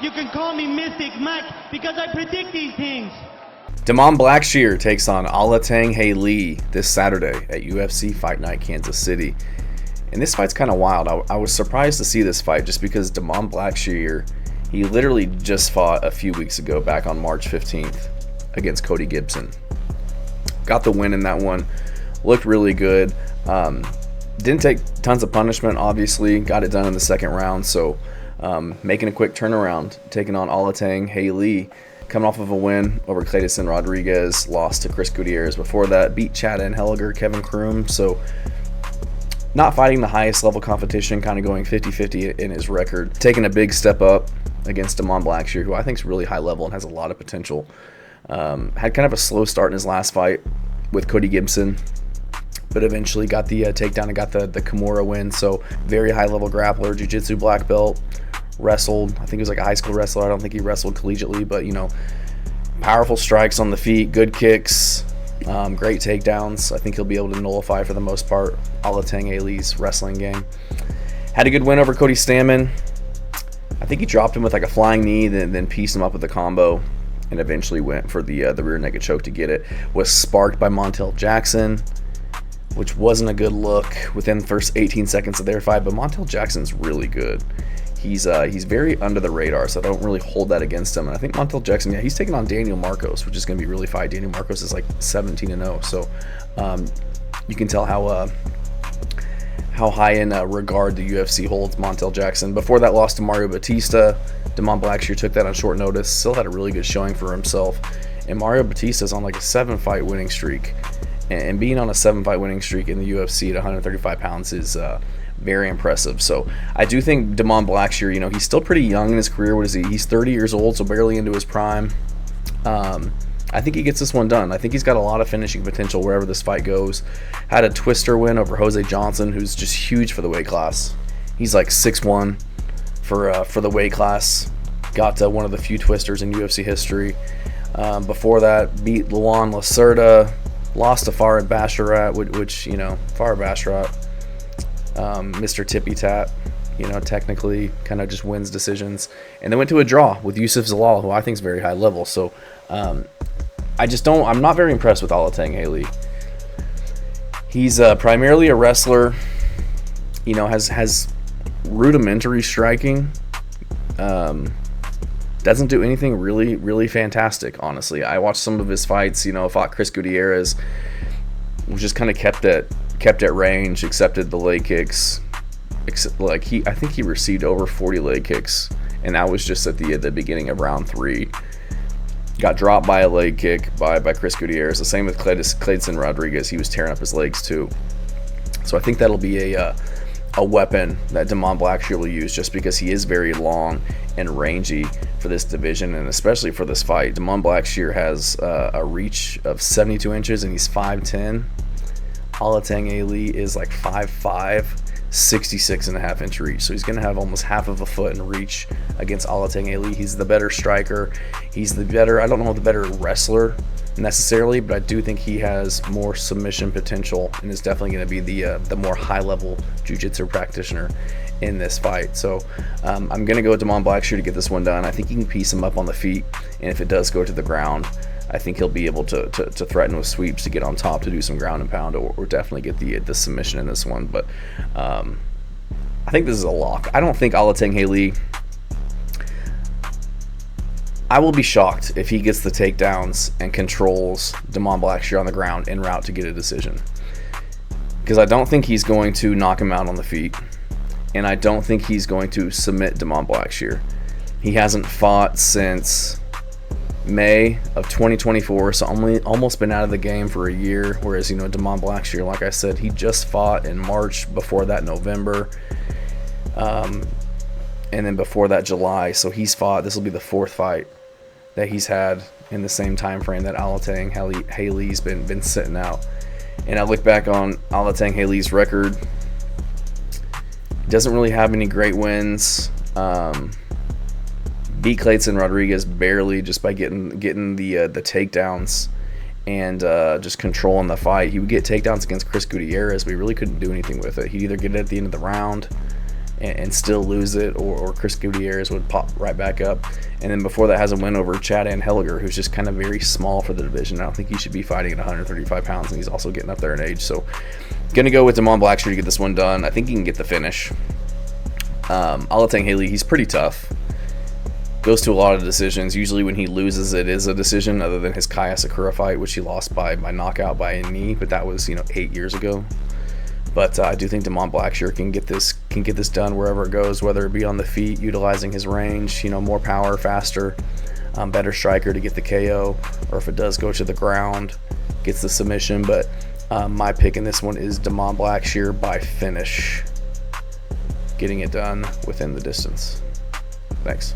You can call me Mystic Mike because I predict these things. Blackshear takes on Alatengheili this Saturday at UFC Fight Night Kansas City. And this fight's kind of wild. I was surprised to see this fight just because Blackshear, he literally just fought a few weeks ago back on March 15th against Cody Gibson. Got the win in that one. Looked really good. Didn't take tons of punishment, obviously. Got it done in the second round. So making a quick turnaround, taking on Alatengheili, coming off of a win over Clayton Rodriguez, lost to Chris Gutierrez before that, beat Chad Enhelliger, Kevin Kroom. So not fighting the highest level competition, kind of going 50-50 in his record. Taking a big step up against Blackshear, who I think is really high level and has a lot of potential. Had kind of a slow start in his last fight with Cody Gibson, but eventually got the takedown and got the Kimura win. So very high level grappler, jiu-jitsu black belt, wrestled. I think he was like a high school wrestler. I don't think he wrestled collegiately, but powerful strikes on the feet, good kicks, great takedowns. I think he'll be able to nullify for the most part Alatengheili's wrestling game. Had a good win over Cody Stamann. I think he dropped him with like a flying knee, then pieced him up with a combo, and eventually went for the rear naked choke to get it. Was sparked by Montel Jackson, which wasn't a good look within the first 18 seconds of their fight, but Montel Jackson's really good. He's very under the radar, so I don't really hold that against him. And I think Montel Jackson, he's taking on Daniel Marcos, which is going to be really fight. Daniel Marcos is like 17-0, so you can tell how high in regard the UFC holds Montel Jackson. Before that loss to Mario Batista, Blackshear took that on short notice. Still had a really good showing for himself. And Mario Batista's on like a 7-fight winning streak. And being on a 7-fight winning streak in the UFC at 135 pounds is very impressive. So I do think Blackshear, he's still pretty young in his career. What is he? He's 30 years old, so barely into his prime. I think he gets this one done. I think he's got a lot of finishing potential wherever this fight goes. Had a twister win over Jose Johnson, who's just huge for the weight class. He's like 6'1" for the weight class. Got one of the few twisters in UFC history. Before that, beat Luan Lacerda. Lost to Farhad Basharat, which Farhad Basharat, Mr. Tippy Tap, technically kind of just wins decisions. And then went to a draw with Yusuf Zalal, who I think is very high level. So I'm not very impressed with Alatengheili. He's primarily a wrestler, has rudimentary striking. Doesn't do anything really, really fantastic, honestly. I watched some of his fights, fought Chris Gutierrez, which just kind of kept at range, accepted the leg kicks. I think he received over 40 leg kicks, and that was just at the beginning of round 3. Got dropped by a leg kick by Chris Gutierrez. The same with Clayton Rodriguez. He was tearing up his legs too. So I think that'll be a weapon that Blackshear will use, just because he is very long and rangy for this division, and especially for this fight. Blackshear has a reach of 72 inches, and he's 5'10". Alatengheili is like 5'5", 66.5 inch reach. So he's going to have almost half of a foot in reach against Alatengheili. He's the better striker. He's the better, I don't know the better wrestler necessarily, but I do think he has more submission potential and is definitely going to be the more high-level jiu-jitsu practitioner in this fight. So I'm going to go with Blackshear to get this one done. I think he can piece him up on the feet, and if it does go to the ground, I think he'll be able to threaten with sweeps to get on top, to do some ground and pound, or definitely get the submission in this one. But I think this is a lock. I don't think Alatengheili, I will be shocked if he gets the takedowns and controls Blackshear on the ground en route to get a decision, because I don't think he's going to knock him out on the feet, and I don't think he's going to submit Blackshear. He hasn't fought since May of 2024, so almost been out of the game for a year, whereas Blackshear, like I said, he just fought in March, before that November, and then before that July. So he's fought, this will be the 4th fight that he's had in the same time frame that Alatengheili's been sitting out. And I look back on Alatengheili's record, he doesn't really have any great wins. Beat Clayton Rodriguez barely, just by getting the takedowns and just controlling the fight. He would get takedowns against Chris Gutierrez, but he really couldn't do anything with it. He'd either get it at the end of the round, and still lose it, or Chris Gutierrez would pop right back up. And then before that has a win over Chad Anheliger, who's just kind of very small for the division. I don't think he should be fighting at 135 pounds, and he's also getting up there in age. So going to go with Damon Blackshear to get this one done. I think he can get the finish. Alatengheili, he's pretty tough. Goes to a lot of decisions. Usually when he loses, it is a decision, other than his Kaya Sakura fight, which he lost by knockout by a knee, but that was 8 years ago. But I do think Damon Blackshear can get this done wherever it goes, whether it be on the feet, utilizing his range, more power, faster, better striker to get the KO, or if it does go to the ground, gets the submission. But my pick in this one is Damon Blackshear by finish, getting it done within the distance. Thanks.